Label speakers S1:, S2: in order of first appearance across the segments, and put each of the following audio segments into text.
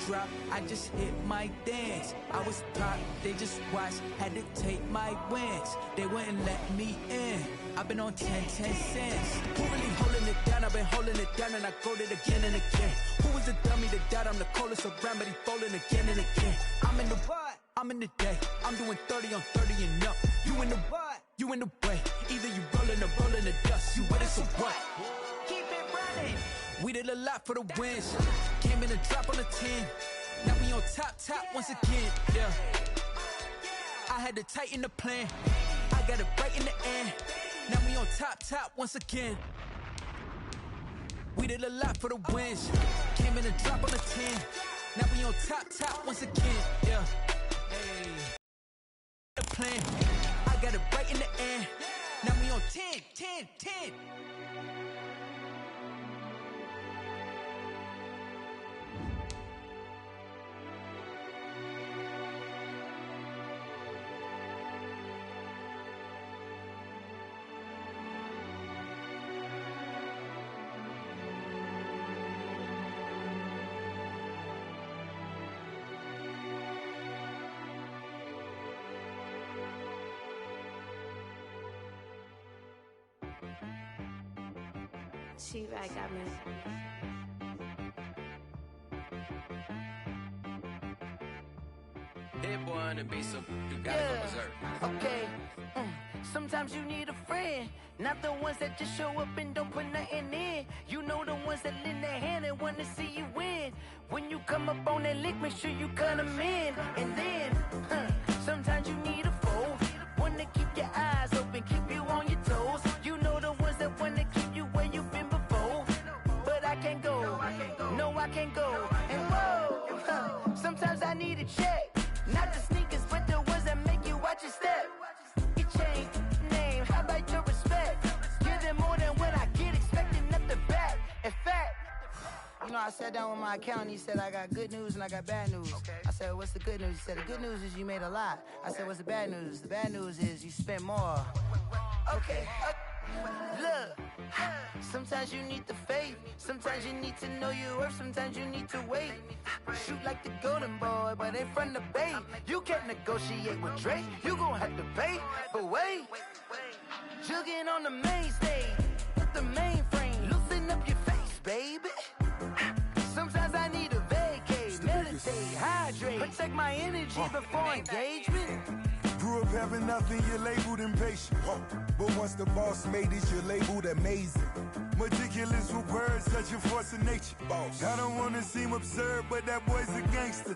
S1: drop, I just hit my dance. I was top, they just watched, had to take my wins. They wouldn't let me in. I've been on 10 cents. Who really holding it down? I've been holding it down and I go it again and again. Who was the dummy that died? I'm the coldest around, but he falling again and again. I'm in the what? I'm in the day. I'm doing 30 on 30 and up. You in the what? You in the way. Either you rolling or rolling the dust. You with us or what? Keep it running. We did a lot for the wins. Came in a drop on the 10. Now we on top once again. Yeah. I had to tighten the plan. I got it right in the end. Now we on top once again. We did a lot for the wins. Came in a drop on the 10. Now we on top once again. Yeah. Hey. The plan. I got it right in the end. Now we on 10.
S2: She-Rag got me.
S3: Hit one and be so you gotta go berserk.
S4: Okay. Sometimes you need a friend, not the ones that just show up and don't put nothing in. You know the ones that lend their hand and want to see you win. When you come up on that lick, make sure you cut them in. And then, sometimes you need a foe, one to keep your eyes open, keep you on your toes. You know the ones that want to keep you where you've been before. But I can't go, no I can't go. And whoa, sometimes I need a check. Not the sneakers, but the ones that make you watch your step. Your chain, name, how about your respect? Give them more than what I get, expecting nothing back. In fact, you know, I sat down with my accountant, he said, I got good news and I got bad news. I said, what's the good news? He said, the good news is you made a lot. I said, what's the bad news? The bad news is you spent more. Okay. Look, sometimes you need the faith, sometimes you need to know your worth, sometimes you need to wait. Shoot like the golden boy, but ain't from the bay. You can't negotiate with Drake, you gon' have to pay. But wait, jugging on the main stage, with the mainframe, loosen up your face, baby. Sometimes I need a vacate, meditate, hydrate, protect my energy before engagement.
S5: Grew up having nothing, you're labeled impatient. But once the boss made it, you're labeled amazing. Meticulous with words, such a force of nature. I don't wanna seem absurd, but that boy's a gangster.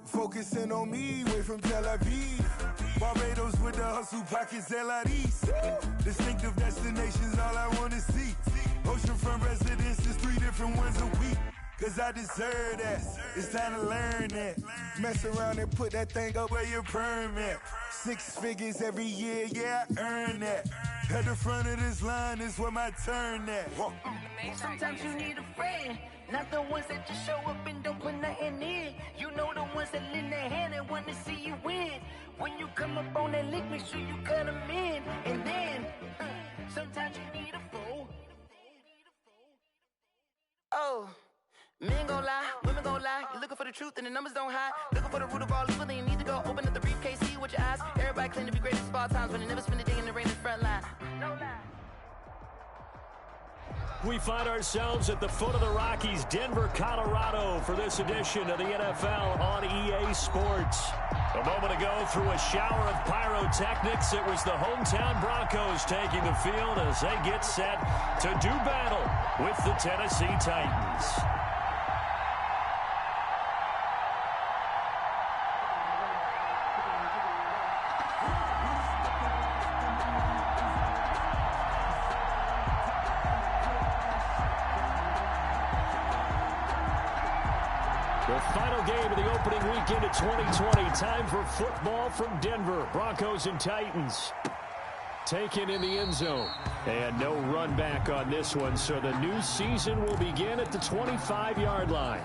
S5: Focusing on me, way from Tel Aviv. Barbados with the hustle pockets, LIDs. Distinctive destinations, all I wanna see. Oceanfront residences, 3 different ones a week. Cause I deserve that, it's time to learn that. Mess around and put that thing up where your permit. 6 figures every year, yeah, I earn that. At the front of this line is where my turn at.
S4: Sometimes you need a friend, not the ones that just show up and don't put nothing in. You know the ones that lend their hand and want to see you win. When you come up on that lick, make sure you cut them in. And then, sometimes you need a foe. Oh. Men gon' lie, women gon' lie. You're looking for the truth and the numbers don't hide. Looking for the root of all evil, then you need to go open up the briefcase, see with your eyes. Everybody claim to be great at small times, but they never spend a day in the rain in the front line. No lie.
S6: We find ourselves at the foot of the Rockies, Denver, Colorado, for this edition of the NFL on EA Sports. A moment ago, through a shower of pyrotechnics, it was the hometown Broncos taking the field as they get set to do battle with the Tennessee Titans. The final game of the opening weekend of 2020. Time for football from Denver. Broncos and Titans taken in the end zone. And no run back on this one, so the new season will begin at the 25-yard line.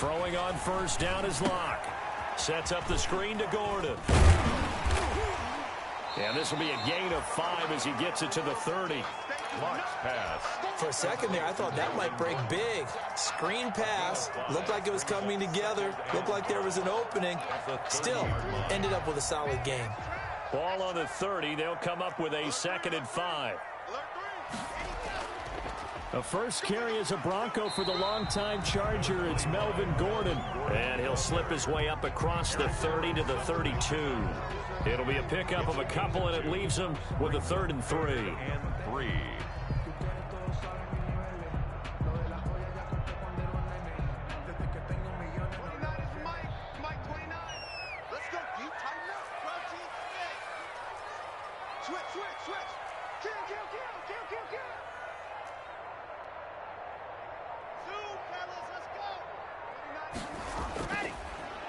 S6: Throwing on first down is Locke. Sets up the screen to Gordon. And this will be a gain of 5 as he gets it to the 30.
S7: Locke's pass.
S8: For a second there, I thought that might break big. Screen pass. Looked like it was coming together. Looked like there was an opening. Still, ended up with a solid game.
S6: Ball on the 30. They'll come up with a 2nd and 5. The first carry is a Bronco for the longtime Charger. It's Melvin Gordon. And he'll slip his way up across the 30 to the 32. It'll be a pickup of a couple, and it leaves him with a 3rd and 3.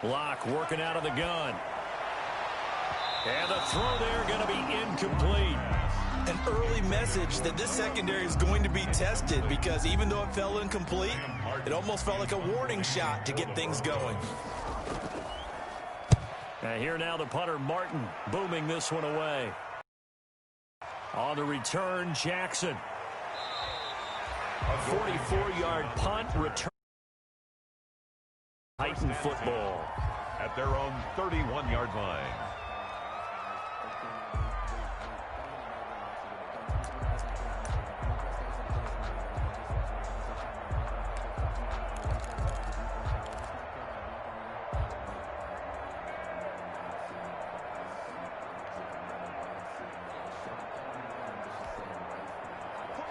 S6: Locke working out of the gun. And the throw there going to be incomplete.
S8: An early message that this secondary is going to be tested, because even though it fell incomplete, it almost felt like a warning shot to get things going.
S6: And here now the punter Martin booming this one away. On the return, Jackson. A 44-yard punt return. Titan football.
S7: At their own 31-yard line.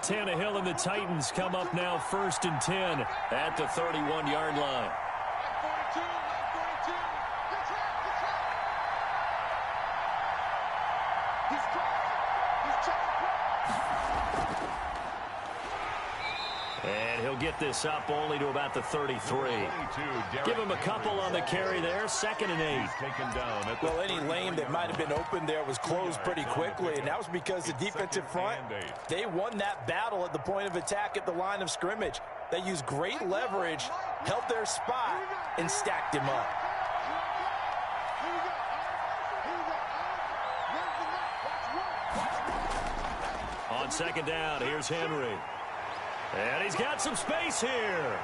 S6: Tannehill and the Titans come up now 1st and 10 at the 31-yard line. And he'll get this up only to about the 33. Give him a couple on the carry there. 2nd and 8.
S8: Well, any lane that might have been open there was closed pretty quickly, and that was because the defensive front, they won that battle at the point of attack at the line of scrimmage. They used great leverage, held their spot, and stacked him up.
S6: On 2nd down, here's Henry. And he's got some space here.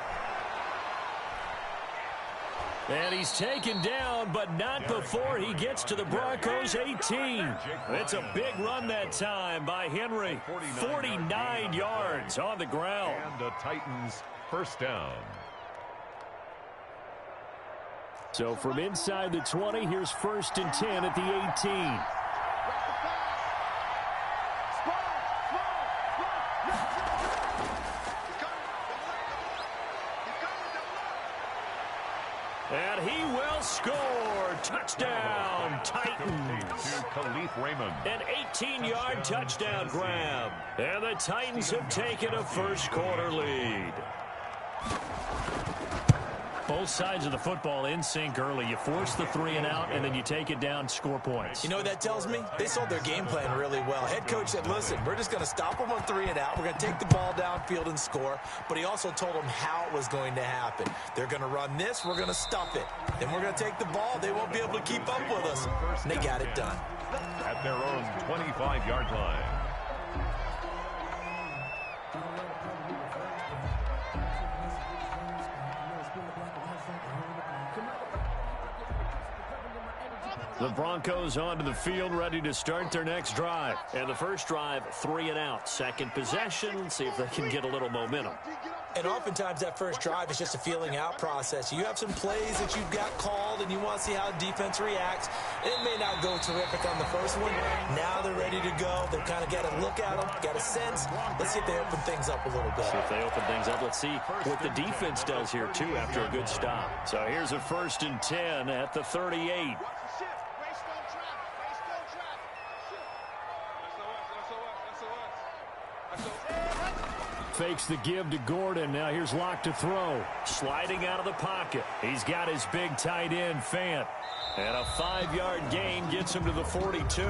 S6: And he's taken down, but not before he gets to the Broncos' 18. It's a big run that time by Henry. 49 yards on the ground.
S7: And the Titans' first down.
S6: So from inside the 20, here's 1st and 10 at the 18. And he will score. Touchdown, Titans.
S7: To Khalif Raymond.
S6: An 18-yard touchdown grab. And the Titans have taken a first-quarter lead. Both sides of the football in sync early. You force the 3 and out, and then you take it down, score points.
S8: You know what that tells me? They sold their game plan really well. Head coach said, listen, we're just going to stop them on 3 and out. We're going to take the ball downfield and score. But he also told them how it was going to happen. They're going to run this. We're going to stuff it. Then we're going to take the ball. They won't be able to keep up with us. And they got it done.
S7: At their own 25-yard line.
S6: The Broncos onto the field, ready to start their next drive. And the first drive, 3 and out. Second possession, see if they can get a little momentum.
S8: And oftentimes that first drive is just a feeling out process. You have some plays that you've got called and you want to see how defense reacts. It may not go terrific on the first one. Now they're ready to go. They've kind of got to look at them, got a sense. Let's see if they open things up a little bit.
S6: See if they open things up. Let's see what the defense does here, too, after a good stop. So here's a 1st and 10 at the 38. Fakes the give to Gordon. Now here's Locke to throw. Sliding out of the pocket. He's got his big tight end, Fant. And a 5-yard gain gets him to the 42.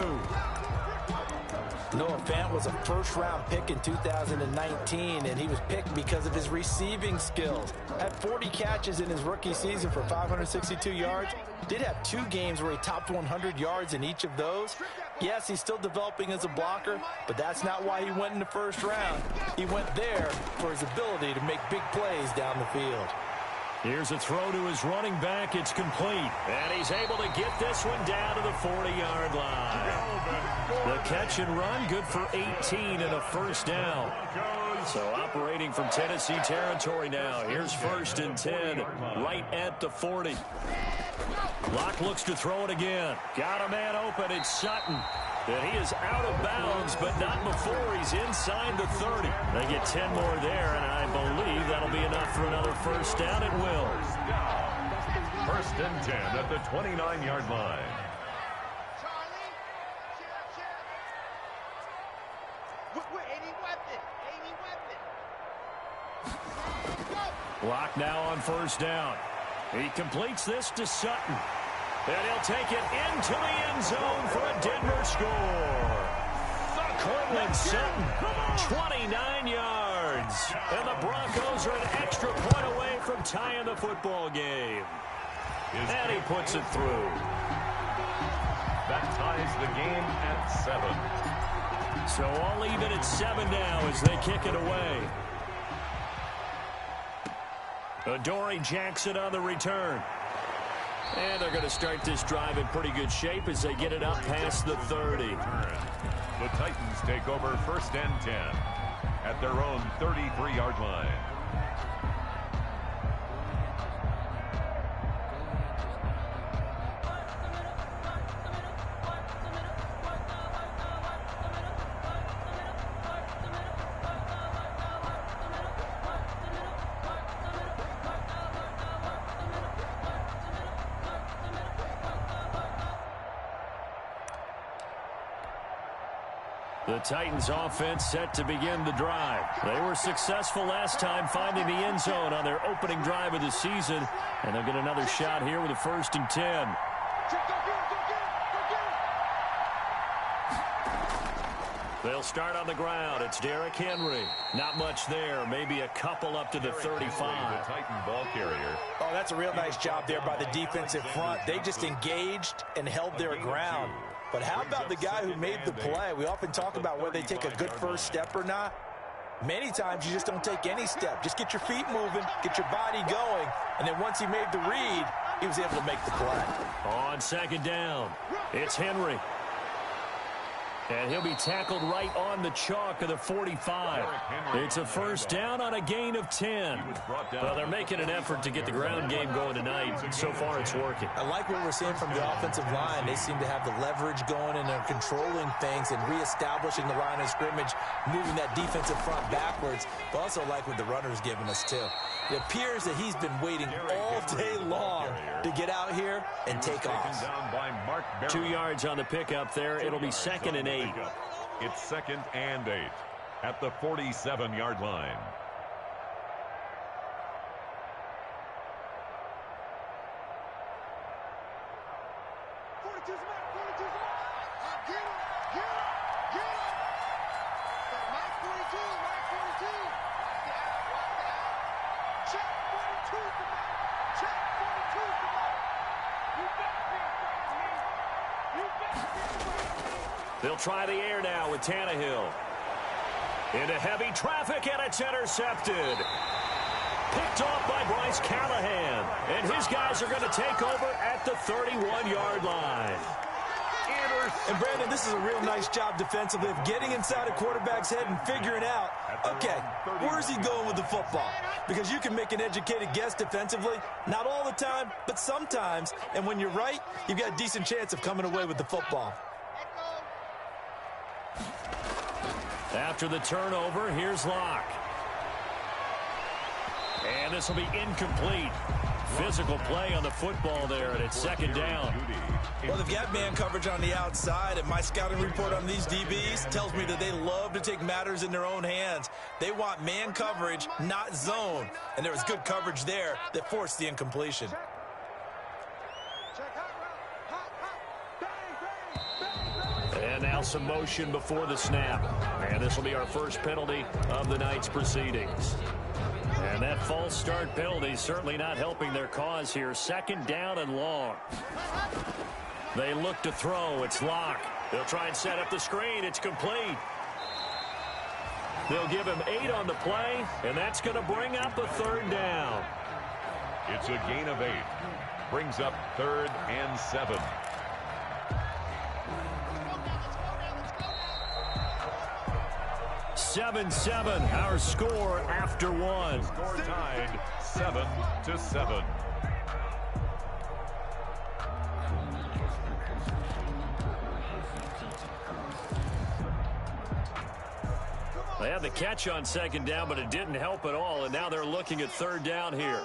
S8: Noah Fant was a first-round pick in 2019, and he was picked because of his receiving skills. Had 40 catches in his rookie season for 562 yards. Did have 2 games where he topped 100 yards in each of those. Yes, he's still developing as a blocker, but that's not why he went in the first round. He went there for his ability to make big plays down the field.
S6: Here's a throw to his running back. It's complete. And he's able to get this one down to the 40-yard line. The catch and run, good for 18 and a first down. So operating from Tennessee territory now. Here's 1st and 10, right at the 40. Locke looks to throw it again. Got a man open. It's Sutton. And he is out of bounds, but not before he's inside the 30. They get 10 more there, and I believe that'll be enough for another first down. It will.
S7: 1st and 10 at the 29-yard line.
S6: Locke now on 1st down. He completes this to Sutton. And he'll take it into the end zone for a Denver score. Cortland Sutton, 29 yards. And the Broncos are an extra point away from tying the football game. And he puts it through.
S7: That ties the game at 7.
S6: So all even at 7 now as they kick it away. Adoree Jackson on the return. And they're going to start this drive in pretty good shape as they get it up past the 30.
S7: The Titans take over 1st and 10 at their own 33-yard line.
S6: The Titans offense set to begin the drive. They were successful last time finding the end zone on their opening drive of the season. And they'll get another shot here with a 1st and 10. They'll start on the ground. It's Derrick Henry. Not much there. Maybe a couple up to the 35.
S7: The Titan ball carrier.
S8: Oh, that's a real nice job there by the defensive front. They just engaged and held their ground. But how about the guy who made the play? We often talk about whether they take a good first step or not. Many times you just don't take any step. Just get your feet moving, get your body going, and then once he made the read, he was able to make the play.
S6: On 2nd down, it's Henry. And he'll be tackled right on the chalk of the 45. It's a 1st down on a gain of 10. Well, they're making an effort to get the ground game going tonight. So far, it's working.
S8: I like what we're seeing from the offensive line. They seem to have the leverage going, and they're controlling things and reestablishing the line of scrimmage, moving that defensive front backwards. But also like what the runner's giving us, too. It appears that he's been waiting all day long to get out here and take off.
S6: 2 yards on the pickup there. It'll be 2nd and 8.
S7: It's 2nd and 8 at the 47-yard line.
S6: They'll try the air now with Tannehill. Into heavy traffic, and it's intercepted. Picked off by Bryce Callahan. And his guys are going to take over at the 31-yard line.
S8: And, Brandon, this is a real nice job defensively of getting inside a quarterback's head and figuring out, okay, where's he going with the football? Because you can make an educated guess defensively, not all the time, but sometimes. And when you're right, you've got a decent chance of coming away with the football.
S6: After the turnover, here's Locke. And this will be incomplete. Physical play on the football there, and it's 2nd down.
S8: Well, they've got man coverage on the outside, and my scouting report on these DBs tells me that they love to take matters in their own hands. They want man coverage, not zone. And there was good coverage there that forced the incompletion.
S6: And now Now some motion before the snap. And this will be our first penalty of the night's proceedings. And that false start penalty certainly not helping their cause here. Second down and long. They look to throw. It's Locke. They'll try and set up the screen. It's complete. They'll give him 8 on the play, and that's going to bring up a third down.
S7: It's a gain of 8. Brings up 3rd and 7.
S6: Seven, our score after one.
S7: Score tied 7-7.
S6: They had the catch on second down, but it didn't help at all, and now they're looking at third down here.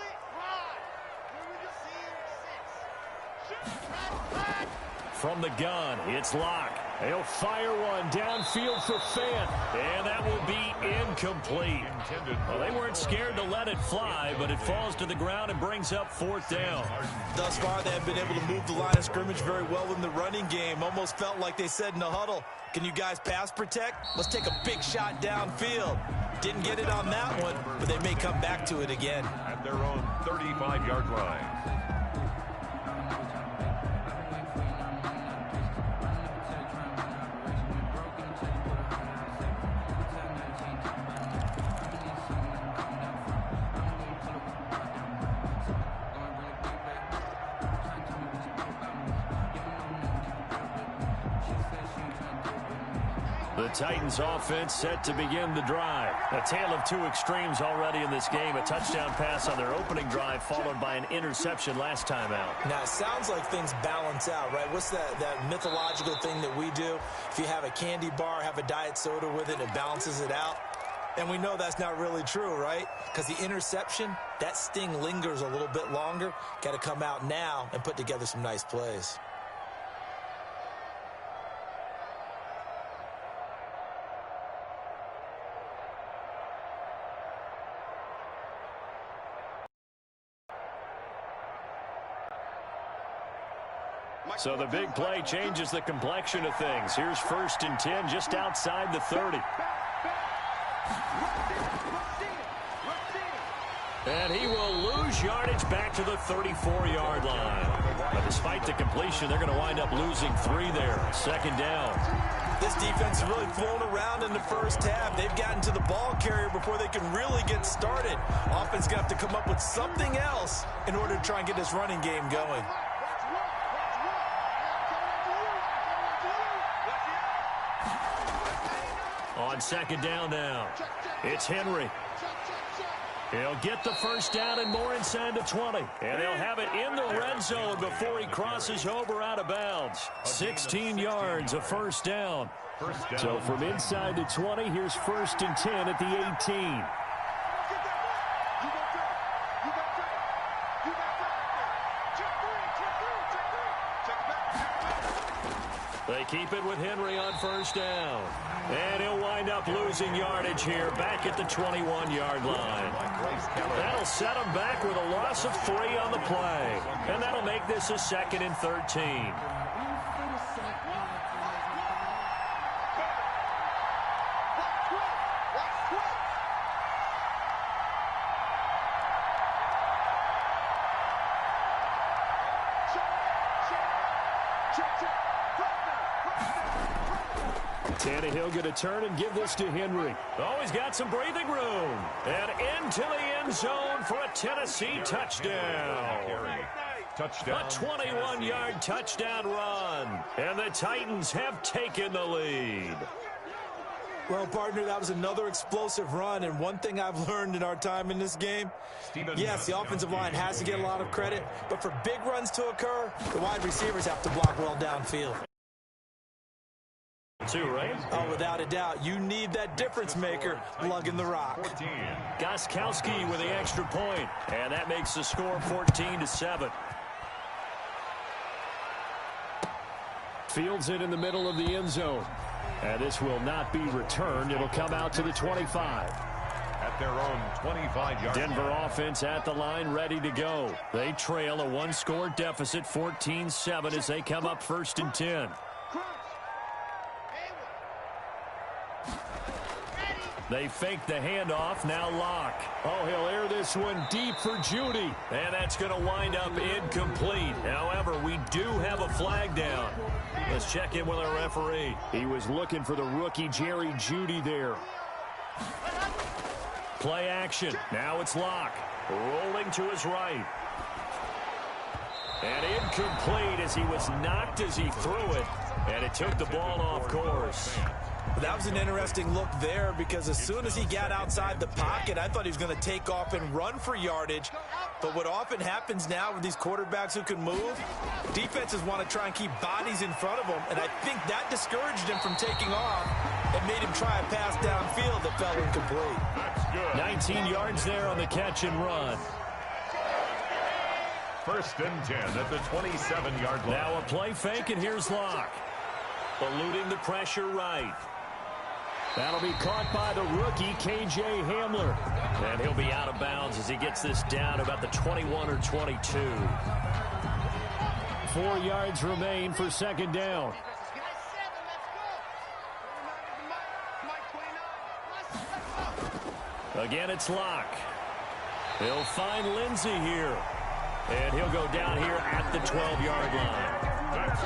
S6: From the gun, it's Locke. He'll fire one downfield for Fant, and that will be incomplete. Well, they weren't scared to let it fly, but it falls to the ground and brings up 4th down.
S8: Thus far, they have been able to move the line of scrimmage very well in the running game. Almost felt like they said in the huddle, can you guys pass protect? Let's take a big shot downfield. Didn't get it on that one, but they may come back to it again.
S7: At their own 35-yard line.
S6: The Titans offense set to begin the drive. A tale of two extremes already in this game. A touchdown pass on their opening drive followed by an interception last time out.
S8: Now, it sounds like things balance out, right? What's that mythological thing that we do? If you have a candy bar, have a diet soda with it, it balances it out. And we know that's not really true, right? Because the interception, that sting lingers a little bit longer. Got to come out now and put together some nice plays.
S6: So the big play changes the complexion of things. Here's 1st and 10 just outside the 30. And he will lose yardage back to the 34-yard line. But despite the completion, they're going to wind up losing 3 there. 2nd down.
S8: This defense has really flown around in the first half. They've gotten to the ball carrier before they can really get started. Offense got to come up with something else in order to try and get this running game going.
S6: On 2nd down now, it's Henry. He'll get the 1st down and more inside the 20. And he'll have it in the red zone before he crosses over out of bounds. 16 yards, a 1st down. So from inside the 20, here's 1st and 10 at the 18. They keep it with Henry on 1st down. And he'll wind up losing yardage here back at the 21-yard line. That'll set him back with a loss of 3 on the play. And that'll make this a 2nd and 13. Tannehill going to turn and give this to Henry. Oh, he's got some breathing room. And into the end zone for a Tennessee touchdown.
S7: Touchdown.
S6: A 21-yard touchdown run. And the Titans have taken the lead.
S8: Well, partner, that was another explosive run, and one thing I've learned in our time in this game, yes, the offensive line has to get a lot of credit, but for big runs to occur, the wide receivers have to block well downfield.
S6: 2, right?
S8: Oh, without a doubt. You need that difference maker lugging the rock.
S6: Gostkowski with the extra point, and that makes the score 14-7. Fields it in the middle of the end zone. And this will not be returned. It'll come out to the 25.
S7: At their own 25-yard line.
S6: Denver offense at the line, ready to go. They trail a 1-score deficit, 14-7, as they come up 1st and 10. They fake the handoff, now Locke. Oh, he'll air this one deep for Judy. And that's going to wind up incomplete. However, we do have a flag down. Let's check in with our referee. He was looking for the rookie Jerry Judy there. Play action. Now it's Locke. Rolling to his right. And incomplete as he was knocked as he threw it. And it took the ball off course.
S8: That was an interesting look there because as soon as he got outside the pocket, I thought he was going to take off and run for yardage. But what often happens now with these quarterbacks who can move, defenses want to try and keep bodies in front of them, and I think that discouraged him from taking off and made him try a pass downfield that fell incomplete.
S7: That's good.
S6: 19 yards there on the catch and run.
S7: 1st and 10 at the 27-yard line.
S6: Now a play fake, and here's Locke. Eluding the pressure right. That'll be caught by the rookie, K.J. Hamler. And he'll be out of bounds as he gets this down about the 21 or 22. 4 yards remain for 2nd down. Again, it's Locke. He'll find Lindsey here. And he'll go down here at the 12-yard line.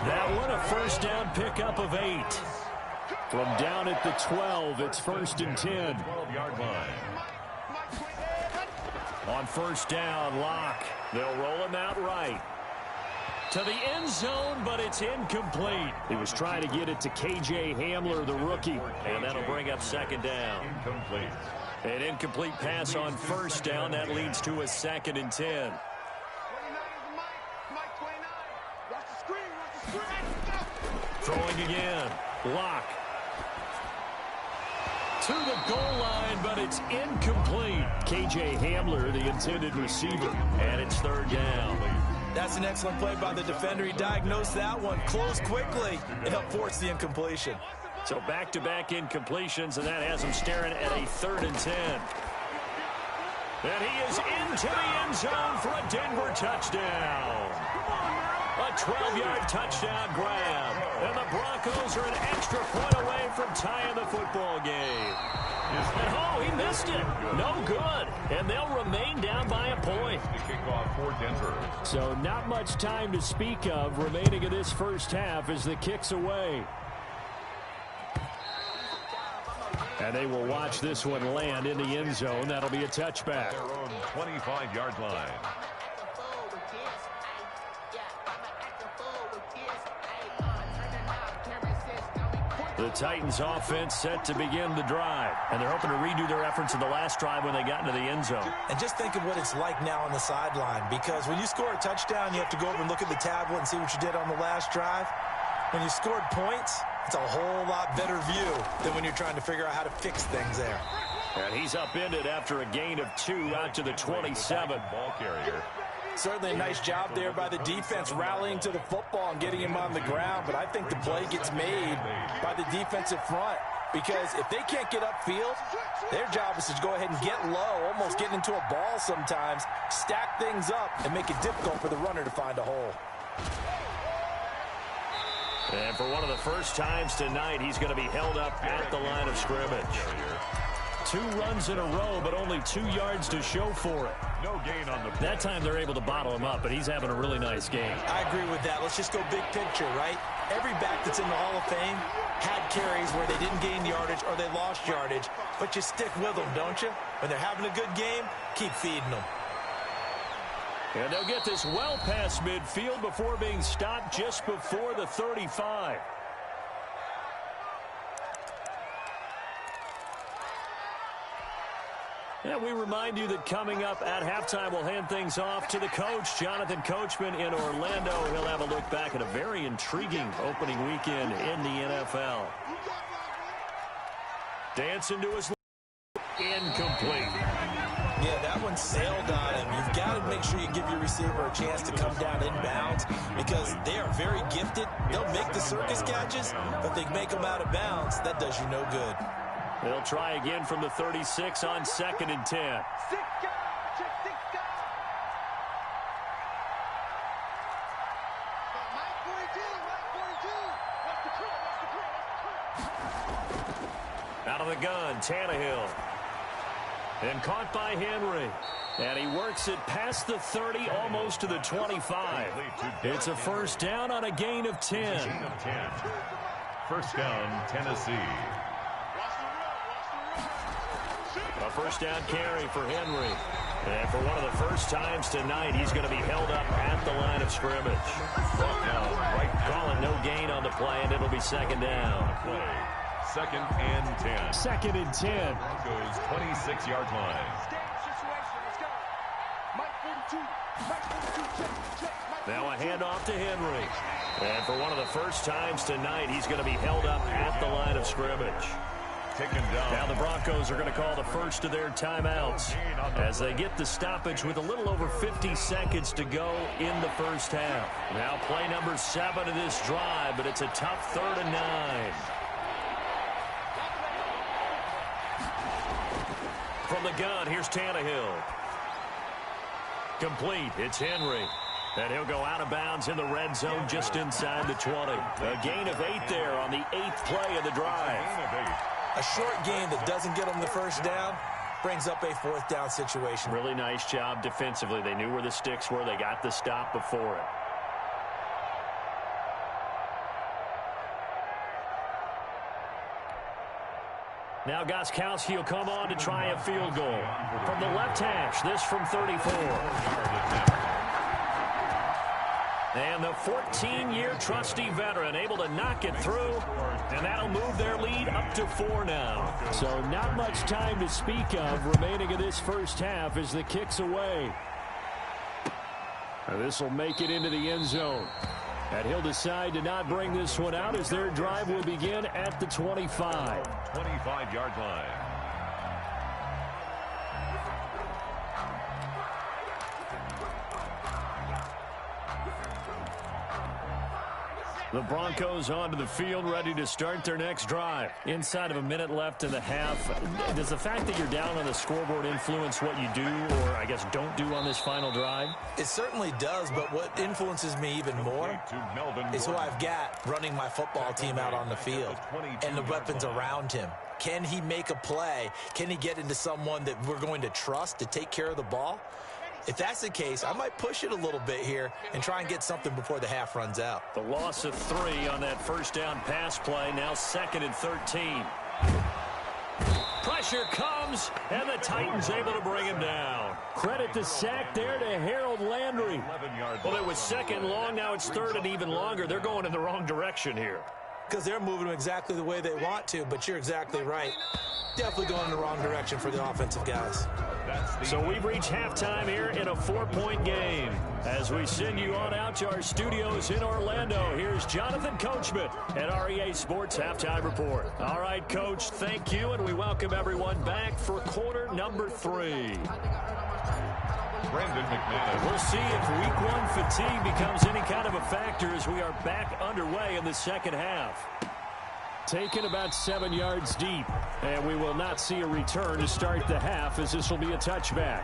S6: That one, a 1st down pickup of 8. From down at the 12, it's 1st and 10.
S7: 12-yard line.
S6: On 1st down, Locke. They'll roll him out right. To the end zone, but it's incomplete. He was trying to get it to K.J. Hamler, the rookie. And that'll bring up 2nd down.
S7: Incomplete.
S6: An incomplete pass on 1st down. That leads to a 2nd and 10. Throwing again. Locke. To the goal line, but it's incomplete. K.J. Hamler, the intended receiver. And it's 3rd down.
S8: That's an excellent play by the defender. He diagnosed that one, closed quickly, and helped force the incompletion.
S6: So back-to-back incompletions, and that has him staring at a 3rd and 10. And he is into the end zone for a Denver touchdown. A 12-yard touchdown grab. And the Broncos are an extra point away from tying the football game. And oh, he missed it. No good. And they'll remain down by a point.
S7: The kickoff for Denver.
S6: So not much time to speak of remaining in this 1st half as the kick's away. And they will watch this one land in the end zone. That'll be a touchback.
S7: Their own 25-yard line.
S6: The Titans offense set to begin the drive. And they're hoping to redo their efforts in the last drive when they got into the end zone.
S8: And just think of what it's like now on the sideline, because when you score a touchdown, you have to go over and look at the tablet and see what you did on the last drive. When you scored points, it's a whole lot better view than when you're trying to figure out how to fix things there.
S6: And he's upended after a gain of 2 out to the 27.
S7: Ball carrier.
S8: Certainly a nice job there by the defense rallying to the football and getting him on the ground, but I think the play gets made by the defensive front, because if they can't get upfield, their job is to go ahead and get low, almost get into a ball sometimes, stack things up, and make it difficult for the runner to find a hole.
S6: And for one of the first times tonight, he's going to be held up at the line of scrimmage. 2 runs in a row, but only 2 yards to show for it.
S7: No gain on the play.
S6: That time they're able to bottle him up, but he's having a really nice game.
S8: I agree with that. Let's just go big picture, right? Every back that's in the Hall of Fame had carries where they didn't gain yardage or they lost yardage, but you stick with them, don't you? When they're having a good game, keep feeding them.
S6: And they'll get this well past midfield before being stopped just before the 35. And we remind you that coming up at halftime, we'll hand things off to the coach, Jonathan Coachman in Orlando. He'll have a look back at a very intriguing opening weekend in the NFL. Dancing to his incomplete.
S8: Yeah, that one sailed on him. You've got to make sure you give your receiver a chance to come down inbounds, because they are very gifted. They'll make the circus catches, but they make them out of bounds. That does you no good.
S6: They'll try again from the 36 on 2nd and 10. Out of the gun, Tannehill. And caught by Henry. And he works it past the 30, almost to the 25. It's a first down on a gain of 10.
S7: First down, Tennessee.
S6: A first down carry for Henry. And for one of the first times tonight, he's going to be held up at the line of scrimmage. Calling no gain on the play, and it'll be second down.
S7: Second and 10.
S6: Second and 10.
S7: Broncos 26-yard line.
S6: Now a handoff to Henry. And for one of the first times tonight, he's going to be held up at the line of scrimmage.
S7: Taken down.
S6: Now the Broncos are going to call the first of their timeouts as they get the stoppage with a little over 50 seconds to go in the first half. Now play number 7 of this drive, but it's a tough 3rd and 9. From the gun, here's Tannehill. Complete. It's Henry. And he'll go out of bounds in the red zone just inside the 20. A gain of 8 there on the 8th play of the drive.
S8: A short gain that doesn't get them the first down brings up a 4th down situation.
S6: Really nice job defensively. They knew where the sticks were. They got the stop before it. Now Gostkowski will come on to try a field goal. From the left hash, this from 34. And the 14-year trusty veteran able to knock it through, and that'll move their lead up to 4 now. So not much time to speak of remaining in this first half as the kick's away. This will make it into the end zone. And he'll decide to not bring this one out as their drive will begin at the 25.
S7: 25-yard line.
S6: The Broncos onto the field, ready to start their next drive. Inside of a minute left in the half, does the fact that you're down on the scoreboard influence what you do, or I guess don't do on this final drive?
S8: It certainly does, but what influences me even more is who I've got running my football team out on the field and the weapons around him. Can he make a play? Can he get into someone that we're going to trust to take care of the ball? If that's the case, I might push it a little bit here and try and get something before the half runs out.
S6: The loss of 3 on that first down pass play, now 2nd and 13. Pressure comes, and the Titans able to bring him down. Credit the sack there to Harold Landry. Well, it was 2nd long, now it's 3rd and even longer. They're going in the wrong direction here.
S8: Because they're moving them exactly the way they want to, but you're exactly right. Definitely going in the wrong direction for the offensive guys.
S6: So we've reached halftime here in a 4-point game. As we send you on out to our studios in Orlando, here's Jonathan Coachman at REA Sports Halftime Report. All right, Coach, thank you, and we welcome everyone back for quarter number 3.
S7: Brandon McManus.
S6: We'll see if week 1 fatigue becomes any kind of a factor as we are back underway in the second half. Taken about 7 yards deep, and we will not see a return to start the half as this will be a touchback.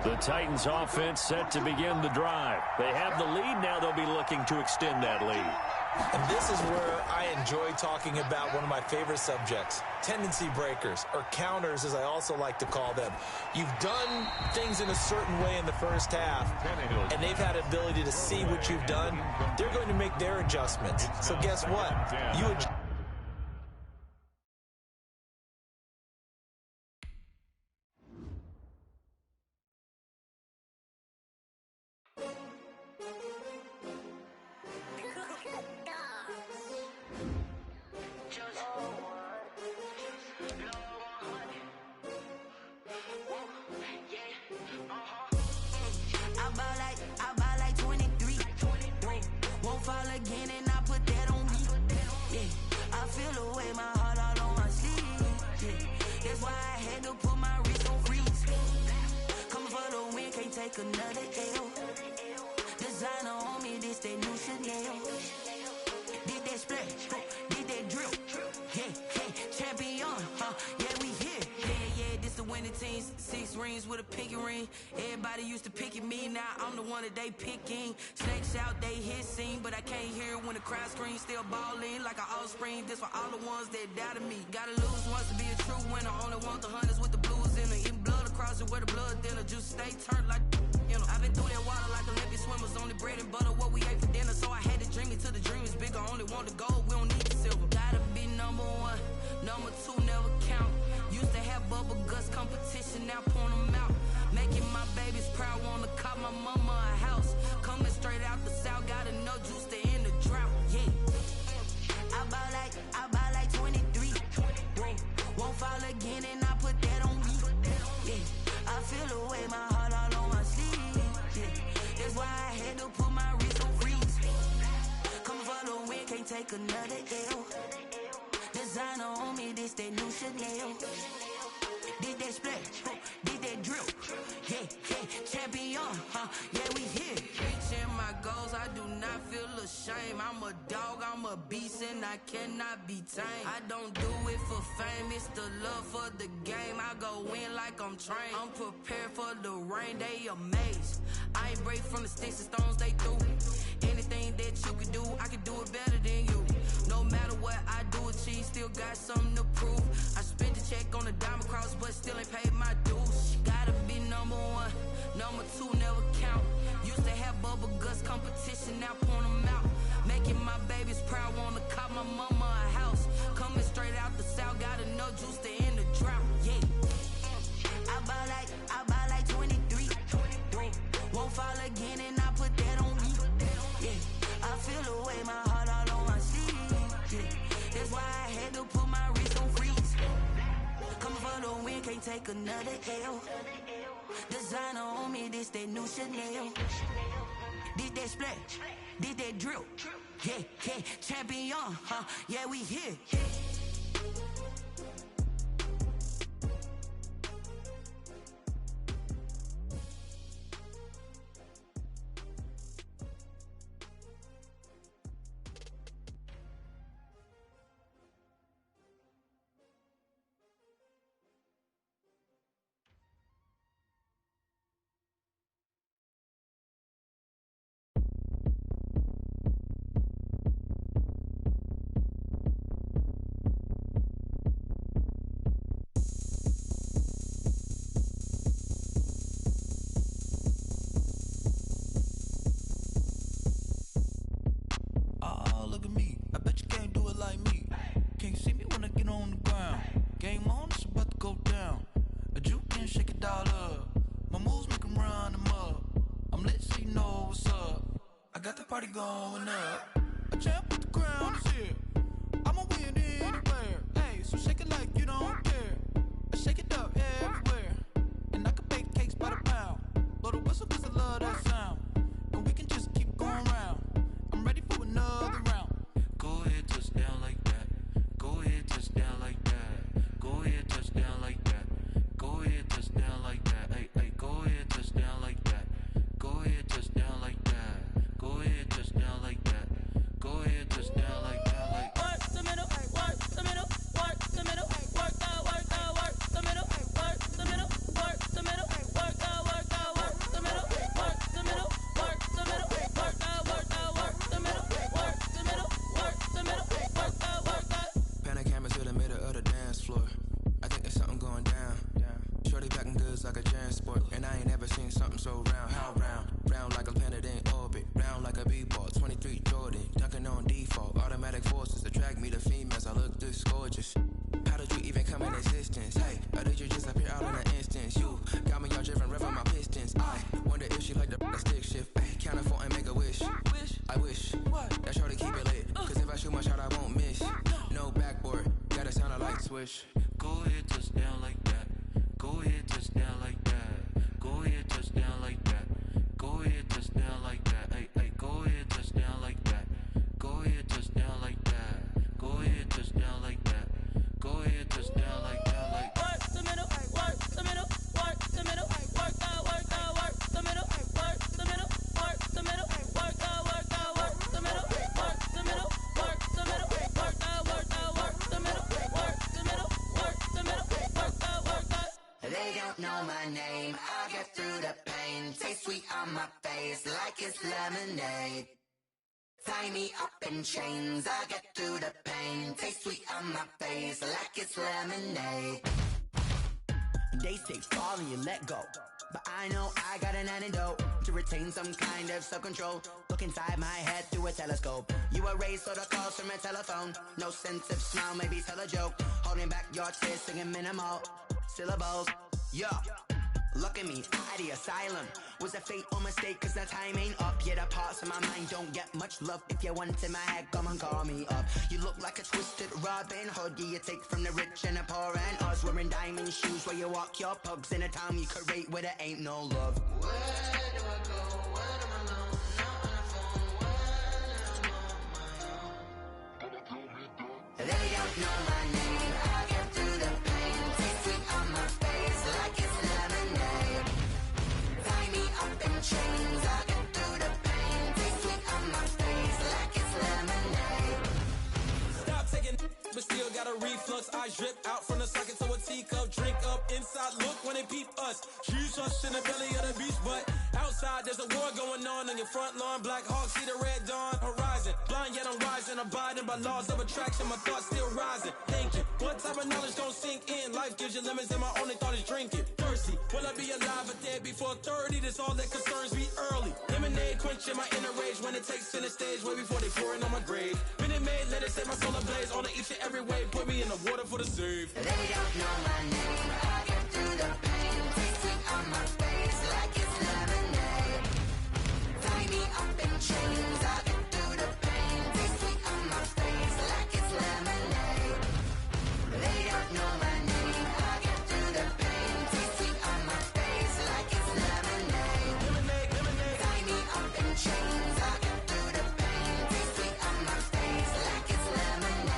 S6: The Titans offense set to begin the drive. They have the lead, now they'll be looking to extend that lead.
S8: And this is where I enjoy talking about one of my favorite subjects, tendency breakers, or counters as I also like to call them. You've done things in a certain way in the first half, and they've had ability to see what you've done. They're going to make their adjustments. So guess what? You adjust.
S1: Another L. Designer on me, this they new Chanel. Did that splash, did that drip. Yeah, champion, yeah, we here. Yeah, this the
S9: winning teams, 6 rings with a pinky ring. Everybody used to pick at me, now I'm the one that they picking. Snakes out, they hit scene, but I can't hear when the crowd screams. Still balling like an offspring. This for all the ones that doubted me. Gotta lose once to be a true winner. Only want the hunters with the blues in it. Eating blood across it where the blood thinner. Juice stay turned like you know. I've been through that water like Olympic swimmers. Only bread and butter what we ate for dinner. So I had to dream it till the dream is bigger. Only want the gold, we don't need the silver. Gotta be number 1, number 2 never count. Used to have bubble guts competition, now point them out. Making my babies proud, wanna cop my mama a house. Coming straight out the south, got enough juice to end the drought. Yeah, I buy like 23. Won't fall again and I put that on me. Yeah, I feel the way, my heart all on my sleeve. Yeah, that's why I had to put my wrist on freeze. Coming for the win, can't take another L. Designer on me, this that new Chanel. Did that splash, did that drill. Yeah, champion, yeah, we here. Reaching my goals, I do not feel ashamed. I'm a dog, I'm a beast, and I cannot be tamed. I don't do it for fame, it's the love for the game. I go in like I'm trained. I'm prepared for the rain, they amazed. I ain't break from the sticks and stones they threw. Anything that you can do, I can do it better than you. No matter what I do achieve, still got something to prove. I spent the check on the diamond cross, but still ain't paid my dues. Gotta be number 1, number 2 never count. Used to have bubble guts competition, now point them out. Making my babies proud, wanna cop my mama a house. Coming straight out the south, got enough juice to end the drought. Yeah, I buy like 23. Won't fall again and I put that on me. Yeah, I feel the way, my heart all on my sleeve. Yeah, that's why I had to put my wrist on freeze. Coming for the win, can't take another L. Designer on me, this that new Chanel. Did that splash, did that drill. Yeah, champion, yeah, we here.
S1: Party going up. A champ with the crown is here. I'ma win anywhere. Hey, so shake it like you don't care. I shake it up everywhere. And I can bake cakes by the pound. Blow the whistle cause I love that sound. And we can just keep going round. I'm ready for another round. Go ahead, touch down like that. Go ahead, touch down like that. Go ahead, touch down like that. Go ahead, touch down like that. Hey, go ahead, touch down like that. Go ahead, touch down like that. Go ahead, touch down like that. Go ahead, touch down like that. Like work the middle, work the middle, work the middle, work the middle, work the middle, work the middle, work the middle, work the middle, work the middle, work the middle, work the middle, work the middle, work the.
S10: Pan a camera to the middle of the dance floor. I think there's something going down. Shorty packing goods like a transport, and I ain't never seen something so round. How round? Round like a planet in orbit, round like a b-ball. 23 Jordan, dunking on default. Automatic forces attract me to females. I look this gorgeous. How did you even come in existence? Hey, or did you just appear out in an instance? You got me all driven, revving my pistons. I wonder if she like the stick shift. Hey, count it 4 and make a wish. I wish that shorty keep it lit. Cause if I shoot my shot, I won't miss. No backboard, gotta sound a light swish.
S1: Go ahead, touch down like that. Go ahead, touch down like that. Go ahead, touch down like that. Go ahead, touch down like that. Hey, go ahead, touch down like that. Go ahead, touch down like that. Go ahead, touch down like that. Go ahead, touch down like that. Like work the middle, work the middle, work the middle, work the middle, work the middle, work the middle, work the middle, work the middle, work the middle, work the middle, work the middle, work the middle, work the middle, work
S11: face like it's lemonade. Tie me up in chains, I get through the pain. Taste sweet on my face like it's lemonade.
S1: They say fall and you let go, but I know I got an antidote to retain some kind of self-control. Look inside my head through a telescope. You erase all the calls from a telephone. No sense of smile, maybe tell a joke. Holding back your tears, singing minimal syllables. Yeah, look at me, out the asylum. Was a fate or mistake, cause the time ain't up. Yet the parts of my mind don't get much love. If you want in my head, come and call me up. You look like a twisted Robin Hood. Yeah, you take from the rich and the poor and us. Wearing diamond shoes where you walk your pugs. In a town you create where there ain't no love.
S11: Where do I go when I'm alone? Not on the phone when I'm on my own. They don't know my name, I get through the pain. Taste sweet on my face like it's lemonade. Tie me up in chains, I get through the pain. Taste sweet on my face like it's lemonade.
S12: Stop taking but still got a reflux. I drip out from the socket to a teacup. Drink up inside, look when they peep us. Choose us in the belly of the beast, but outside there's a war going on your front lawn. Black Hawk, see the red dawn horizon. Blind yet I'm rising, abiding by laws of attraction. My thoughts still rising, thinking what type of knowledge don't sink in. Life gives you lemons and my only thought is drinking. Thirsty, will I be alive or dead before 30? That's all that concerns me early. Lemonade quenching my inner rage when it takes center stage way before they pouring on my grave. Minute Maid, let it set my soul ablaze on each and every way. Put me in the water for the save.
S11: They don't know my name, I get through the pain. Taste sweet on my face like it's lemonade. Tie me up in chains, I get through the pain. Taste sweet on my face like it's lemonade. They don't know my name, I get through the pain. Taste sweet on my face like it's lemonade.
S12: Lemonade, lemonade.
S11: Tie me up in chains, I get through the pain. Taste sweet on my face like it's lemonade.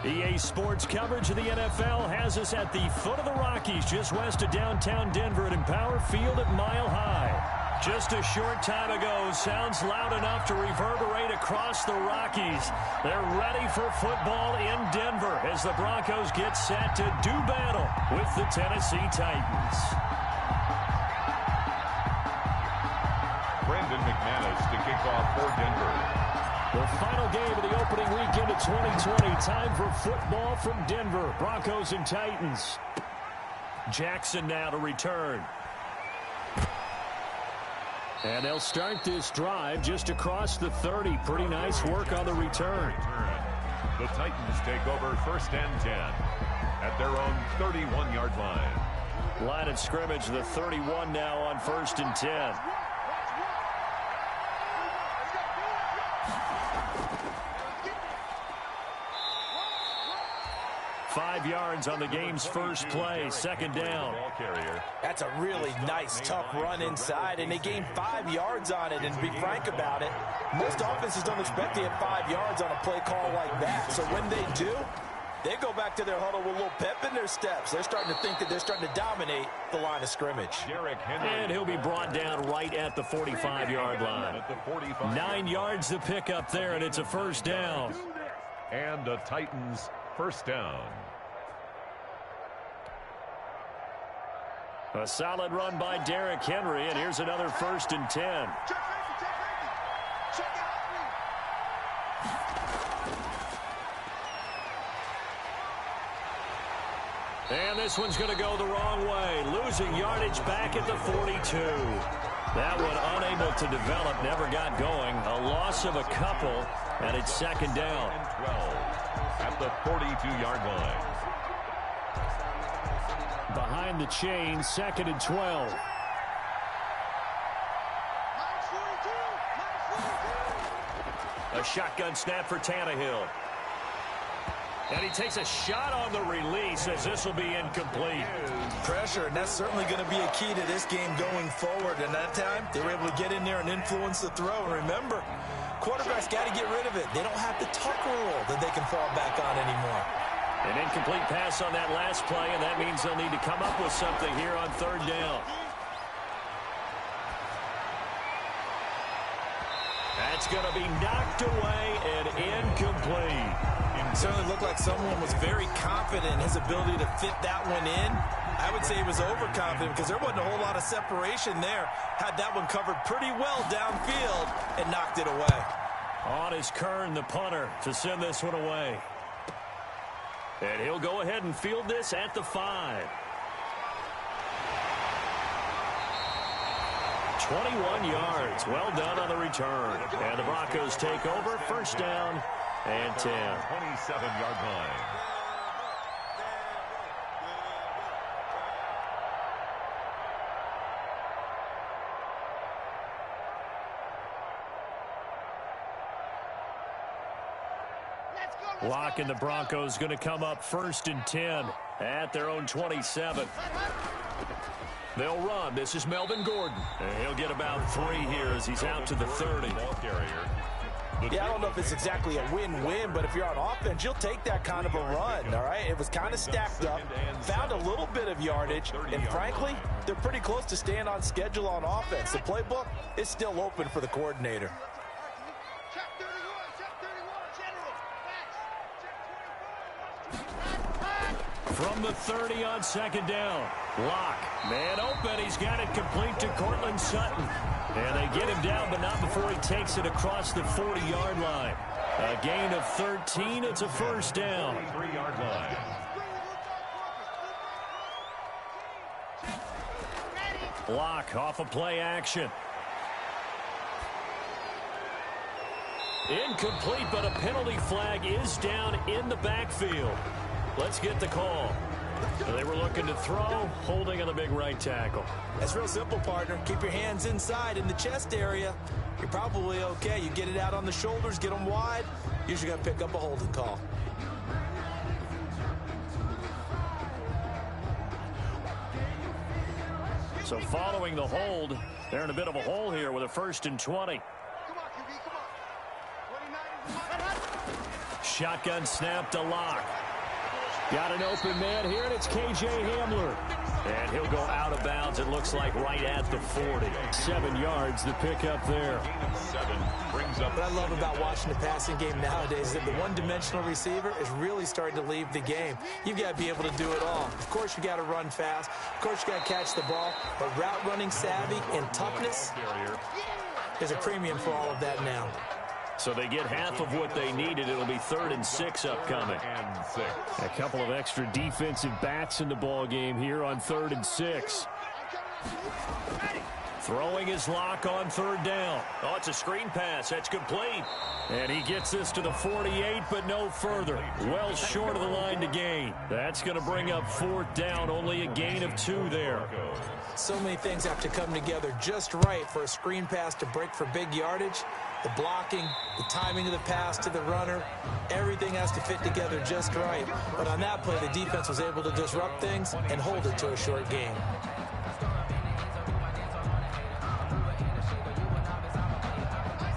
S6: EA Sports coverage of the NFL has us at the foot of the Rockies, just west of downtown Denver at Empower Field at Mile High. Just a short time ago, sounds loud enough to reverberate across the Rockies. They're ready for football in Denver as the Broncos get set to do battle with the Tennessee Titans.
S7: Brandon McManus to kick off for Denver.
S6: The final game of the opening weekend of 2020. Time for football from Denver. Broncos and Titans. Jackson now to return. And they'll start this drive just across the 30. Pretty nice work on the return.
S7: The Titans take over first and 10 at their own 31-yard line.
S6: Line of scrimmage, the 31 now on first and 10. 5 yards on the game's first play, second down.
S8: That's a really nice, tough run inside, and they gained 5 yards on it. And to be frank about it, most offenses don't expect to get 5 yards on a play call like that. So when they do, they go back to their huddle with a little pep in their steps. They're starting to think that they're starting to dominate the line of scrimmage.
S6: And he'll be brought down right at the 45-yard line. 9 yards to pick up there, and it's a first down.
S7: And the Titans first down.
S6: A solid run by Derrick Henry, and here's another first and 10. And this one's going to go the wrong way. Losing yardage back at the 42. That one unable to develop, never got going. A loss of a couple, and it's second down.
S7: 12 at the 42-yard line.
S6: Behind the chain, second and 12. A shotgun snap for Tannehill. And he takes a shot on the release as this will be incomplete.
S8: Pressure, and that's certainly going to be a key to this game going forward. And that time, they were able to get in there and influence the throw. And remember, quarterback's got to get rid of it. They don't have the tuck rule that they can fall back on anymore.
S6: An incomplete pass on that last play, and that means they'll need to come up with something here on third down. That's going to be knocked away and incomplete.
S8: It certainly looked like someone was very confident in his ability to fit that one in. I would say he was overconfident because there wasn't a whole lot of separation there. Had that one covered pretty well downfield and knocked it away.
S6: On is Kern, the punter, to send this one away. And he'll go ahead and field this at the 5. 21 yards. Well done on the return. And the Broncos take over. First down and 10.
S7: 27-yard line.
S6: Locke and the Broncos going to come up first and 10 at their own 27. They'll run. This is Melvin Gordon. And he'll get about 3 here as he's out to the 30.
S8: Yeah, I don't know if it's exactly a win-win, but if you're on offense, you'll take that kind of a run, all right? It was kind of stacked up, found a little bit of yardage, and frankly, they're pretty close to staying on schedule on offense. The playbook is still open for the coordinator.
S6: From the 30 on second down. Locke, man open. He's got it complete to Cortland Sutton. And they get him down, but not before he takes it across the 40-yard line. A gain of 13. It's a first down.
S7: 3-yard line.
S6: Locke off a play action. Incomplete, but a penalty flag is down in the backfield. Let's get the call. They were looking to throw, holding on the big right tackle.
S8: That's real simple, partner. Keep your hands inside in the chest area. You're probably okay. You get it out on the shoulders, get them wide. Usually got to pick up a holding call.
S6: So following the hold, they're in a bit of a hole here with a first and 20. Shotgun snap to Locke. Got an open man here, and it's K.J. Hamler. And he'll go out of bounds, it looks like, right at the 40. 7 yards, the pickup there.
S7: 7 brings up.
S8: What I love about watching the passing game nowadays is that the one-dimensional receiver is really starting to leave the game. You've got to be able to do it all. Of course, you got to run fast. Of course, you got to catch the ball. But route running savvy and toughness is a premium for all of that now.
S6: So they get half of what they needed. It'll be 3rd and 6 upcoming. A couple of extra defensive bats in the ball game here on 3rd and 6. Throwing his Locke on 3rd down. Oh, it's a screen pass. That's complete. And he gets this to the 48, but no further. Well short of the line to gain. That's going to bring up 4th down. Only a gain of 2 there.
S8: So many things have to come together just right for a screen pass to break for big yardage. The blocking, the timing of the pass to the runner, everything has to fit together just right. But on that play, the defense was able to disrupt things and hold it to a short game.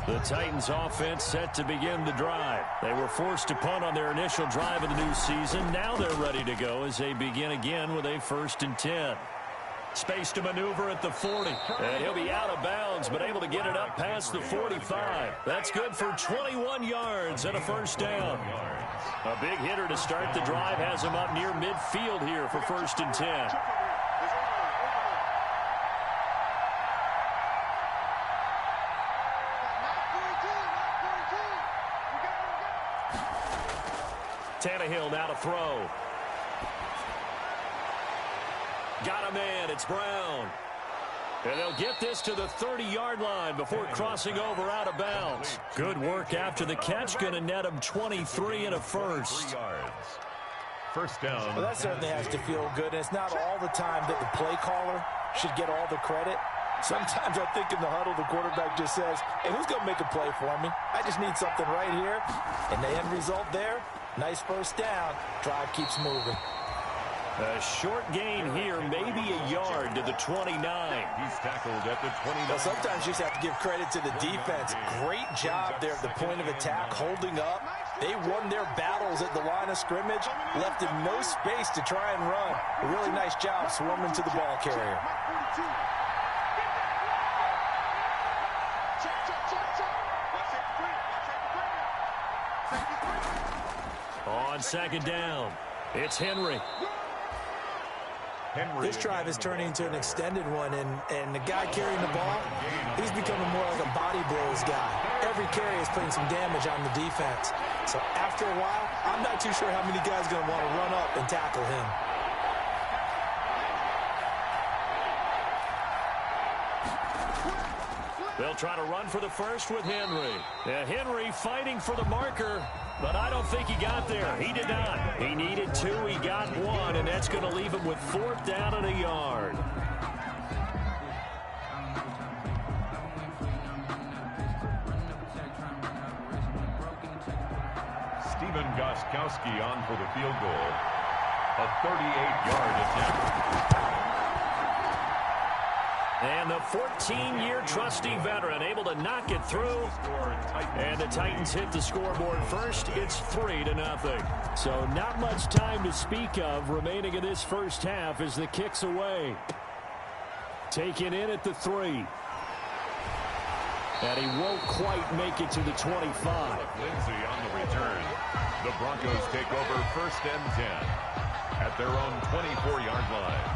S6: The Titans offense set to begin the drive. They were forced to punt on their initial drive of the new season. Now they're ready to go as they begin again with a 1st and 10. Space to maneuver at the 40. And he'll be out of bounds, but able to get it up past the 45. That's good for 21 yards and a first down. A big hitter to start the drive has him up near midfield here for 1st and 10. Tannehill now to throw. Got a man. It's Brown. And they'll get this to the 30-yard line before crossing over out of bounds. Good work after the catch. Going to net him 23 and a first.
S7: 3 yards. First down.
S8: Well, that certainly has to feel good. And it's not all the time that the play caller should get all the credit. Sometimes I think in the huddle, the quarterback just says, hey, who's going to make a play for me? I just need something right here. And the end result there, nice first down. Drive keeps moving.
S6: A short gain here, maybe a yard to the 29.
S7: He's tackled at the 29.
S8: Well, sometimes you just have to give credit to the defense. Great job there at the point of attack, holding up. They won their battles at the line of scrimmage, left him no space to try and run. A really nice job swarming to the ball carrier.
S6: On second down, it's Henry.
S8: This drive is turning into an extended one, and the guy carrying the ball, he's becoming more like a body blows guy. Every carry is putting some damage on the defense. So after a while, I'm not too sure how many guys are going to want to run up and tackle him.
S6: They'll try to run for the first with Henry. Henry fighting for the marker, but I don't think he got there. He did not. He needed 2. He got 1, and that's going to leave him with 4th down and a yard.
S7: Stephen Gostkowski on for the field goal. A 38-yard attempt.
S6: And the 14-year trusty veteran able to knock it through. And the Titans hit the scoreboard first. It's 3-0. So not much time to speak of remaining in this first half as the kick's away. Taken in at the 3. And he won't quite make it to the 25.
S7: Lindsay on the return. The Broncos take over 1st and 10 at their own 24-yard line.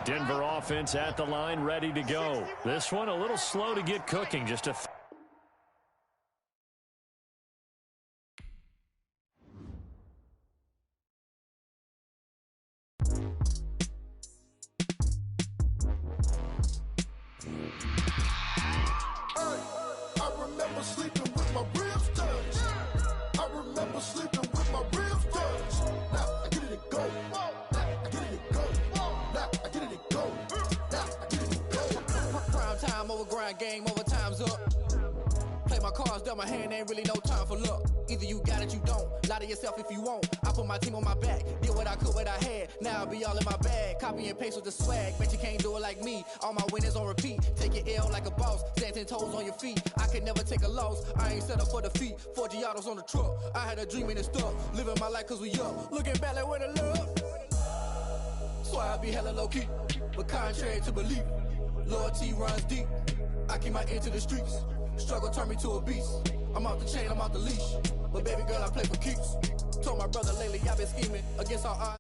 S6: Denver offense at the line, ready to go. This one a little slow to get cooking. Just a
S5: I remember sleeping with my ribs touched. I remember sleeping with my ribs touched. Now I get it to go. Now I get it to go. Now I get it to go. Now I get it to go.
S13: Prime time over grind game, over time's up. Play my cards, dealt my hand, ain't really no time for luck. Either you got it, you don't. Lie to yourself if you won't. I put my team on my back, did what I could, what I had. Now I'll be all in my bag. Copy and paste with the swag. Bet you can't do it like me. All my winners on repeat. Take your L like a boss. Stand 10 toes on your feet. I can never take a loss. I ain't set up for defeat. 4 Giottos on the truck. I had a dream and it stuck. Living my life cause we up. Looking back like where the love. So I be hella low key. But contrary to belief, loyalty runs deep. I keep my ear to the streets. Struggle turned me to a beast. I'm off the chain, I'm off the leash. But baby girl, I play for keeps. Told my brother lately I've been scheming against all odds.